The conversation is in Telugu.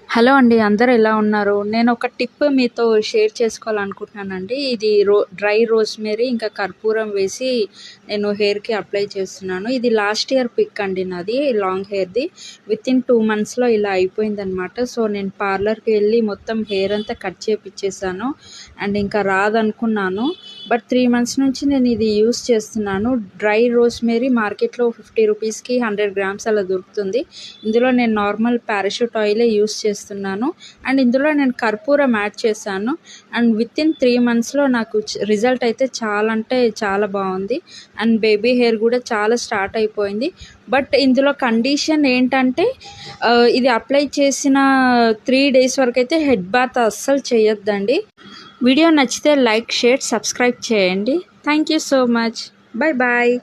హలో అండి. అందరూ ఎలా ఉన్నారు? నేను ఒక టిప్ మీతో షేర్ చేసుకోవాలనుకుంటున్నానండి. ఇది డ్రై రోస్‌మేరీ ఇంకా కర్పూరం వేసి నేను హెయిర్‌కి అప్లై చేస్తున్నాను. ఇది లాస్ట్ ఇయర్ పిక్ అండి నాది. లాంగ్ హెయిర్‌ది. వితిన్ 2 మంత్స్‌లో ఇలా అయిపోయిందనమాట. సో, నేను పార్లర్‌కి వెళ్ళి మొత్తం హెయిర్ అంతా కట్ చేపిచ్చేసాను. అండ్ ఇంకా రాదనుకున్నాను. బట్ 3 మంత్స్ నుంచి నేను ఇది యూజ్ చేస్తున్నాను. డ్రై రోస్‌మేరీ మార్కెట్‌లో 50 రూపీస్‌కి 100 గ్రామ్స్ అలా దొరుకుతుంది. ఇందులో నేను నార్మల్ పారాషూట్ ఆయిలే యూజ్ చేస్తున్నాను. అండ్ ఇందులో నేను కర్పూరం యాడ్ చేశాను. అండ్ వితిన్ 3 మంత్స్‌లో నాకు రిజల్ట్ అయితే చాలా అంటే చాలా బాగుంది. అండ్ బేబీ హెయిర్ కూడా చాలా స్టార్ట్ అయిపోయింది. బట్ ఇందులో కండిషన్ ఏంటంటే ఇది అప్లై చేసిన 3 డేస్ వరకైతే హెడ్ బాత్ అస్సలు చేయొద్దండి. వీడియో నచ్చితే లైక్, షేర్, సబ్స్క్రైబ్ చేయండి. Thank you so much. Bye bye.